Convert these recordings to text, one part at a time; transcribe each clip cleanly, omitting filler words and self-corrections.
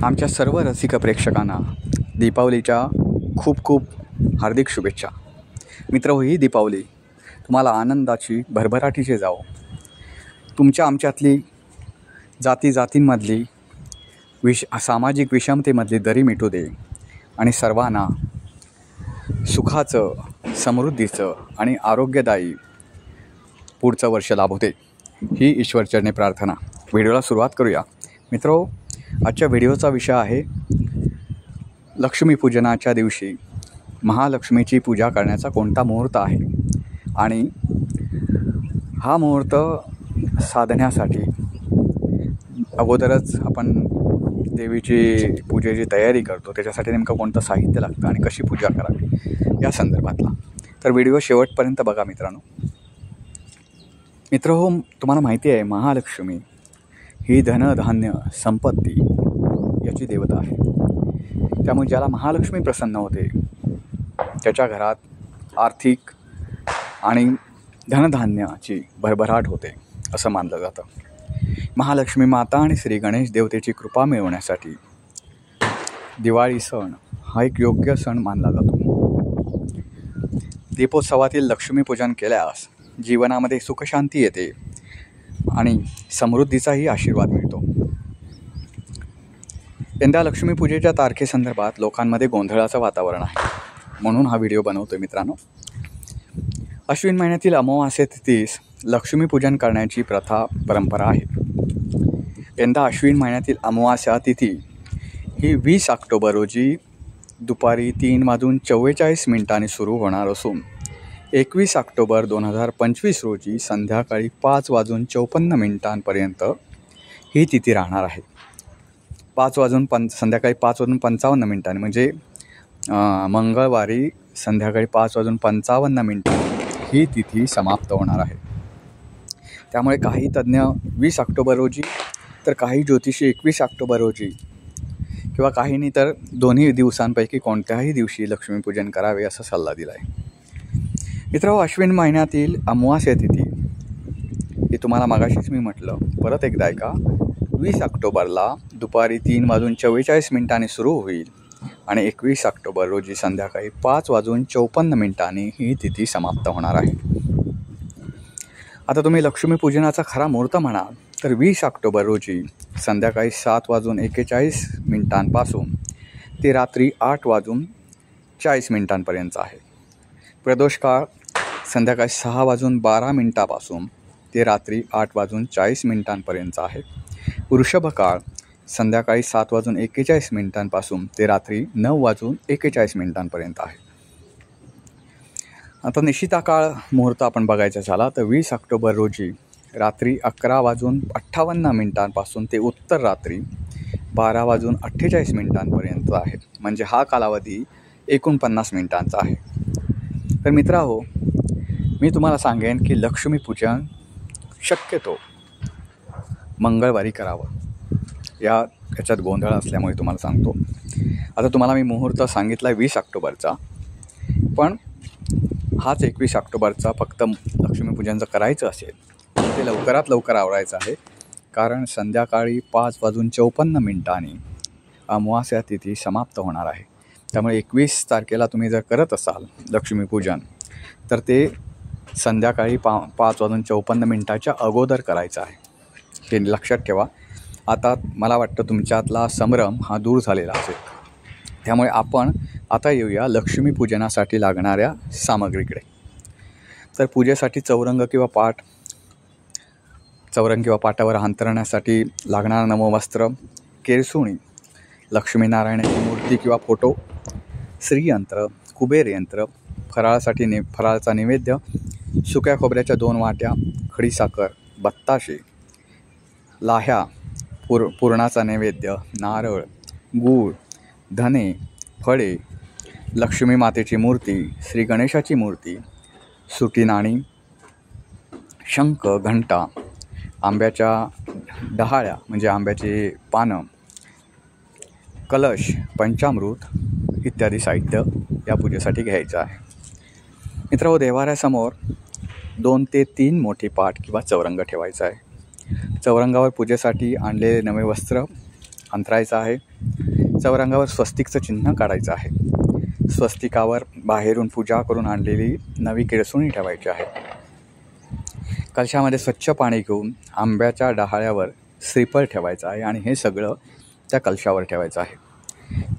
आमच्या सर्व रसिक प्रेक्षकांना दीपावलीच्या खूप खूप हार्दिक शुभेच्छा. मित्रहो, ही दीपावली तुम्हाला आनंदाची भरभराटीची जावो. तुमच्या आमच्यातली जातींमधली सामाजिक विषमतेमधली दरी मिटू दे आणि सर्वांना सुखाचं, समृद्धीचं आणि आरोग्यदायी पुढचं वर्ष लाभू दे, ही ईश्वरचरणी प्रार्थना. व्हिडिओला सुरुवात करूया. मित्रहो, आजच्या व्हिडिओचा विषय आहे लक्ष्मीपूजनाच्या दिवशी महालक्ष्मीची पूजा करण्याचा कोणता मुहूर्त आहे आणि हा मुहूर्त साधण्यासाठी अगोदरच आपण देवीची पूजेची तयारी करतो. त्याच्यासाठी नेमकं कोणतं साहित्य लागतं आणि कशी पूजा करावी या संदर्भातला. तर व्हिडिओ शेवटपर्यंत बघा मित्रांनो. मित्रहो, तुम्हाला माहिती आहे महालक्ष्मी ही धनधान्य संपत्ती याची देवता आहे. त्यामुळे ज्याला महालक्ष्मी प्रसन्न होते त्याच्या घरात आर्थिक आणि धनधान्याची भरभराट होते असं मानलं जातं. महालक्ष्मी माता आणि श्री गणेश देवतेची कृपा मिळवण्यासाठी दिवाळी सण हा एक योग्य सण मानला जातो. दीपोत्सवातील लक्ष्मीपूजन केल्यास जीवनामध्ये सुखशांती येते आणि समृद्धीचाही आशीर्वाद मिळतो. यंदा लक्ष्मीपूजेच्या तारखेसंदर्भात लोकांमध्ये गोंधळाचं वातावरण आहे, म्हणून हा व्हिडिओ बनवतो आहे मित्रांनो. अश्विन महिन्यातील अमावास्या तिथीस लक्ष्मीपूजन करण्याची परंपरा आहे. यंदा अश्विन महिन्यातील अमावास्या तिथी ही 20 ऑक्टोबर रोजी दुपारी 3:44 सुरू होणार असून 21 ऑक्टोबर 2025 रोजी संध्याकाळी 5:54 ही तिथी राहणार आहे. संध्याकाळी 5:55 म्हणजे मंगळवारी संध्याकाळी 5:55 ही तिथी समाप्त होणार आहे. त्यामुळे काही तज्ज्ञ 20 ऑक्टोबर रोजी तर काही ज्योतिषी 21 ऑक्टोबर रोजी किंवा काहींनी तर दोन्ही दिवसांपैकी कोणत्याही दिवशी लक्ष्मीपूजन करावे असा सल्ला दिला आहे. मित्रांनो, अश्विन महिन्यातील अमावास्या तिथी ही तुम्हाला मागाशीच मी म्हटलं, परत एकदा ऐका. 20 ऑक्टोबरला दुपारी 3:44 सुरू होईल आणि 21 ऑक्टोबर रोजी संध्याकाळी 5:54 ही तिथी समाप्त होणार आहे. आता तुम्ही लक्ष्मीपूजनाचा खरा मुहूर्त म्हणाल तर 20 ऑक्टोबर रोजी संध्याकाळी 7:41 पासून ते रात्री 8:40 आहे. प्रदोष काळ संध्याकाळी 6:12 पासून ते रात्री 8:40 आहे. वृषभ काळ संध्याकाळी 7:41 पासून ते रात्री 9:41 आहे. आता निशिता काळ मुहूर्त आपण बघायचा झाला तर 20 ऑक्टोबर रोजी रात्री 11:58 पासून ते उत्तर रात्री 12:48 आहे. म्हणजे हा कालावधी 49 मिनिटांचा आहे. तर मित्रांनो, मी तुम्हाला सांगेन की लक्ष्मीपूजन शक्यतो मंगळवारी करावं. याच्यात गोंधळ असल्यामुळे तुम्हाला सांगतो. आता तुम्हाला मी मुहूर्त सांगितला 20 ऑक्टोबरचा, पण हाच 21 ऑक्टोबरचा फक्त लक्ष्मीपूजन जर करायचं असेल तर ते लवकरात लवकर आवरायचं आहे. कारण संध्याकाळी 5:54 अमावास्या तिथी समाप्त होणार आहे. त्यामुळे 21 तारखेला तुम्ही जर करत असाल लक्ष्मीपूजन तर ते संध्याकाळी 5:54 अगोदर करायचं आहे. हे लक्षात ठेवा. आता मला वाटतं तुमच्यातला संभ्रम हा दूर झालेला असेल. त्यामुळे आपण आता येऊया लक्ष्मीपूजनासाठी लागणाऱ्या सामग्रीकडे. तर पूजेसाठी चौरंग किंवा पाटावर अंथरण्यासाठी लागणारं नववस्त्र, केरसुणी, लक्ष्मीनारायणाची मूर्ती किंवा फोटो, श्रीयंत्र, कुबेर यंत्र, फराळाचा नैवेद्य, सुक्या खोबऱ्याच्या 2 वाट्या, खडीसाखर, बत्ताशे, लाह्या, पुरणाचा नैवेद्य, नारळ, गूळ, धने, फळे, लक्ष्मी मातेची मूर्ती, श्री गणेशाची मूर्ती, सुटी नाणी, शंख, घंटा, आंब्याच्या डहाळ्या म्हणजे आंब्याची पानं, कलश, पंचामृत इत्यादी साहित्य या पूजेसाठी घ्यायचं आहे. मित्रांनो, देवाऱ्यासमोर 2 ते 3 मोठी पाट किंवा चौरंग ठेवायचा आहे. चौरंगावर पूजेसाठी आणलेले नवे वस्त्र, अंथरायचं आहे. चौरंगावर स्वस्तिकचं चिन्ह काढायचं आहे. स्वस्तिकावर बाहेरून पूजा करून आणलेली नवी केळसुणी ठेवायची आहे. कलशामध्ये स्वच्छ पाणी घेऊन आंब्याच्या डहाळ्यावर श्रीफळ ठेवायचं आहे आणि हे सगळं त्या कलशावर ठेवायचं आहे.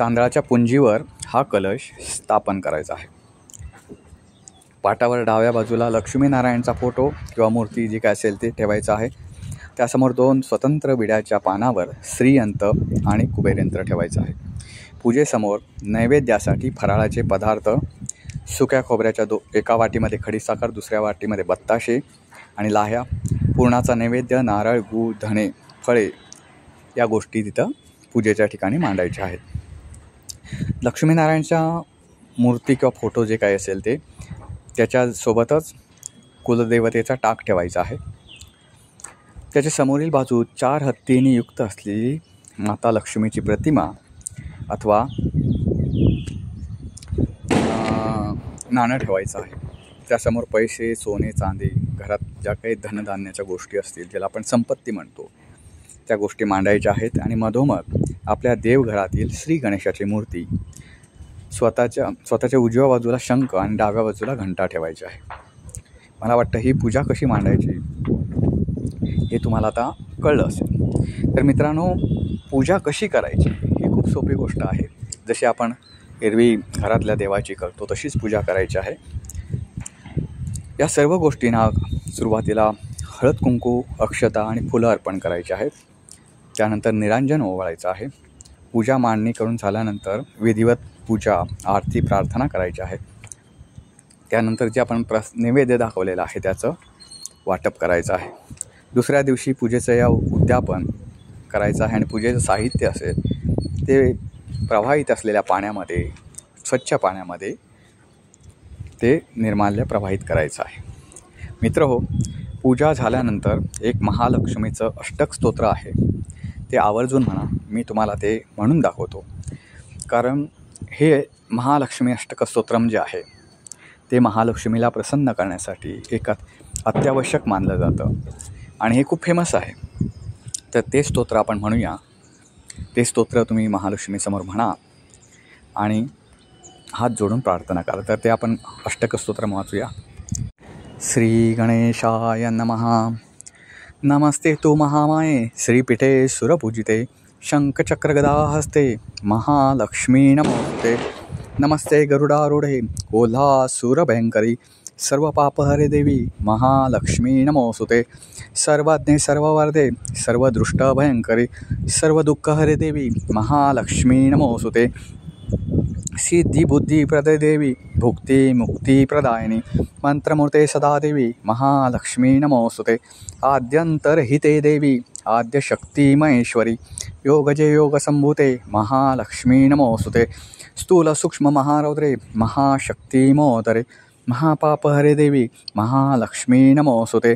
तांदळाच्या पुंजीवर हा कलश स्थापन करायचा आहे. पाटावर डाव्या बाजूला लक्ष्मीनारायणचा फोटो किंवा मूर्ती जी काय असेल ते ठेवायचं आहे. त्यासमोर 2 स्वतंत्र विड्याच्या पानावर श्रीयंत्र आणि कुबेरयंत्र ठेवायचं आहे. पूजेसमोर नैवेद्यासाठी फराळाचे पदार्थ, सुक्या खोबऱ्याच्या एका वाटीमध्ये खडीसाखर, दुसऱ्या वाटीमध्ये बत्ताशे आणि लाह्या, पुरणाचा नैवेद्य, नारळ, गूळ, धणे, फळे या गोष्टी तिथं पूजेच्या ठिकाणी मांडायच्या आहेत. लक्ष्मीनारायणच्या मूर्ती किंवा फोटो जे काही असेल ते त्याच्यासोबतच कुलदेवतेचा टाक ठेवायचा आहे. त्याच्या समोरील बाजू 4 हत्तींनी युक्त असलेली माता लक्ष्मीची प्रतिमा अथवा नाणं ठेवायचं आहे. त्यासमोर पैसे, सोने, चांदी, घरात ज्या काही धनधान्याच्या गोष्टी असतील ज्याला आपण संपत्ती म्हणतो त्या गोष्टी मांडायच्या आहेत. आणि मधोमध आपल्या देवघरातील श्री गणेशाची मूर्ती, स्वतःच्या उजव्या बाजूला शंख आणि डाव्या बाजूला घंटा ठेवायची आहे. मला वाटतं ही पूजा कशी मांडायची हे तुम्हाला आता कळलं असेल. तर मित्रांनो, पूजा कशी करायची ही खूप सोपी गोष्ट आहे. जशी आपण एरवी घरातल्या देवाची करतो तशीच पूजा करायची आहे. या सर्व गोष्टींना सुरुवातीला हळद कुंकू, अक्षता आणि फुलं अर्पण करायची आहेत. त्यानंतर निरांजन ओवाळायचं आहे. पूजा मांडणी करून झाल्यानंतर विधिवत पूजा, आरती, प्रार्थना करायची आहे. त्यानंतर जे आपण नैवेद्य दाखवलेलं आहे त्याचं वाटप करायचं आहे. दुसऱ्या दिवशी पूजेचं या उद्यापन करायचं आहे आणि पूजेचं साहित्य असेल ते प्रवाहित असलेल्या पाण्यामध्ये, स्वच्छ पाण्यामध्ये ते निर्माल्य प्रवाहित करायचं आहे. मित्रहो, पूजा झाल्यानंतर एक महालक्ष्मीचं अष्टक स्तोत्र आहे, ते आवर्जून म्हणा. मी तुम्हाला ते म्हणून दाखवतो, कारण हे महालक्ष्मी अष्टक स्तोत्रम जे आहे ते महालक्ष्मीला प्रसन्न करण्यासाठी एक अत्यावश्यक मानलं जातं आणि हे खूप फेमस आहे. तर ते स्तोत्र आपण म्हणूया. ते स्तोत्र तुम्ही महालक्ष्मीसमोर म्हणा आणि हात जोडून प्रार्थना करा. तर ते आपण अष्टक स्तोत्र वाचूया. श्री गणेशाय नमः. नमस्ते तु महामाये श्रीपीठे सुरपूजिते शंखचक्रगदाहस्ते महालक्ष्मी नमोस्ते. नमस्ते गरुडारूढे कोल्हासुरभयंकरी सर्वपापहरे देवी महालक्ष्मी नमोस्तुते. सर्वज्ञे सर्ववरदे सर्वदृष्टभयंकरी सर्वदुःखहरे देवी महालक्ष्मी नमोस्तुते. सिद्धिबुद्धिप्रदे देवी भुक्तिमुक्तिप्रदायिनी मंत्रमूर्ते सदा देवी महालक्ष्मी नमोस्तुते. आद्यन्तरहिते देवी आद्यशक्तिमहेश्वरी योगजे योगसम्भूते महालक्ष्मी नमोस्तुते. स्थूलसूक्ष्ममहारौद्रे महाशक्तिमोदरे महापापहरे देवी महालक्ष्मी नमोस्तुते.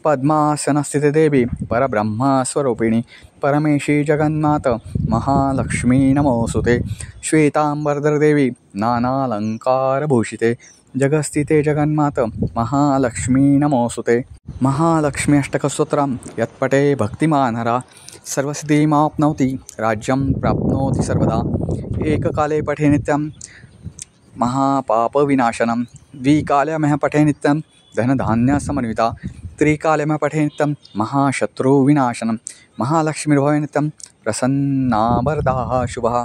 पद्मासनस्थिते देवी परब्रह्मस्वरूपिणी परमेशी जगन्मात महालक्ष्मी नमोस्तुते. श्वेतांबरधरदेवी नानालंकारभूषिते जगस्थिते जगन्मात महालक्ष्मी नमोस्तुते. महालक्ष्मी अष्टकस्तोत्रं यत्पठे भक्तिमानरा सर्वसिद्धिमाप्नोति राज्यं प्राप्नोति सर्वदा. एककाले पठे नित्यं महापापविनाशनं द्विकाले पठे नित्यं धनधान्यसमन्विता. त्रिकाले पठे नित्यं महाशत्रुविनाशनं महालक्ष्मीर्भवे नित्यं प्रसन्नावरदाः शुभः.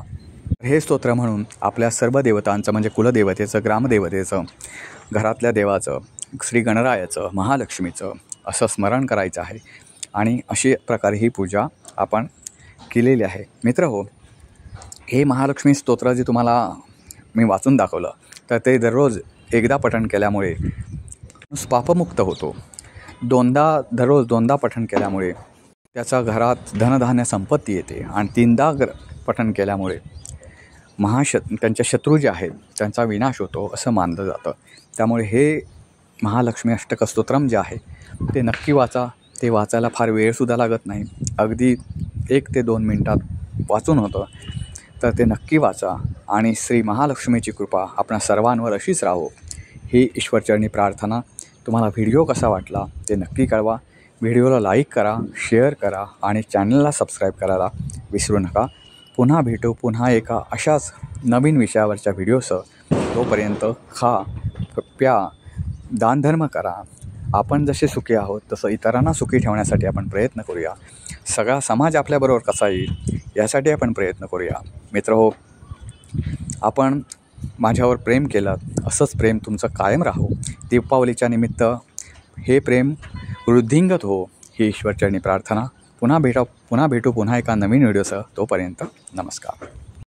हे स्तोत्र म्हणून आपल्या सर्व देवतांचं म्हणजे कुलदेवतेचं, ग्रामदेवतेचं, घरातल्या देवाचं, श्री गणरायाचं, महालक्ष्मीचं असं स्मरण करायचं आहे. आणि अशी प्रकारे ही पूजा आपण केलेली आहे. मित्रहो, हे महालक्ष्मी स्तोत्र जे तुम्हाला मी वाचून दाखवलं तर ते दररोज एकदा पठण केल्यामुळे पापमुक्त होतो. दररोज दोनदा पठण केल्यामुळे त्याच्या घरात धनधान्य संपत्ती येते आणि 3दा पठण केल्यामुळे त्यांच्या शत्रू जे आहेत त्यांचा विनाश होतो असं मानलं जातं. त्यामुळे हे महालक्ष्मी अष्टक स्तोत्रम जे आहे ते नक्की वाचा. ते वाचायला फार वेळसुद्धा लागत नाही, अगदी 1 ते 2 मिनटात वाचून होतं. तर ते नक्की वाचा आणि श्री महालक्ष्मीची कृपा आपणा सर्वांवर अशीच राहो ही ईश्वरचरणी प्रार्थना. तुम्हाला व्हिडिओ कसा वाटला ते नक्की कळवा. व्हिडिओला लाईक करा, शेअर करा आणि चॅनलला सबस्क्राईब करायला विसरू नका. पुन्हा भेटू पुन्हा एका अशाच नवीन विषयावरच्या व्हिडिओसह. तोपर्यंत खा, प्या, दानधर्म करा. आपण जसे सुखी आहोत तसं इतरांना सुखी ठेवण्यासाठी आपण प्रयत्न करूया. सगळा समाज आपल्याबरोबर कसा येईल यासाठी आपण प्रयत्न करूया. मित्रहो, आपण माझ्यावर प्रेम केलं असंच प्रेम तुमचं कायम राहो. दीपावलीच्या निमित्त हे प्रेम वृद्धिंगत हो ही ईश्वरचरणी प्रार्थना. पुन्हा भेटू पुन्हा एका नवीन व्हिडिओसह. तोपर्यंत नमस्कार.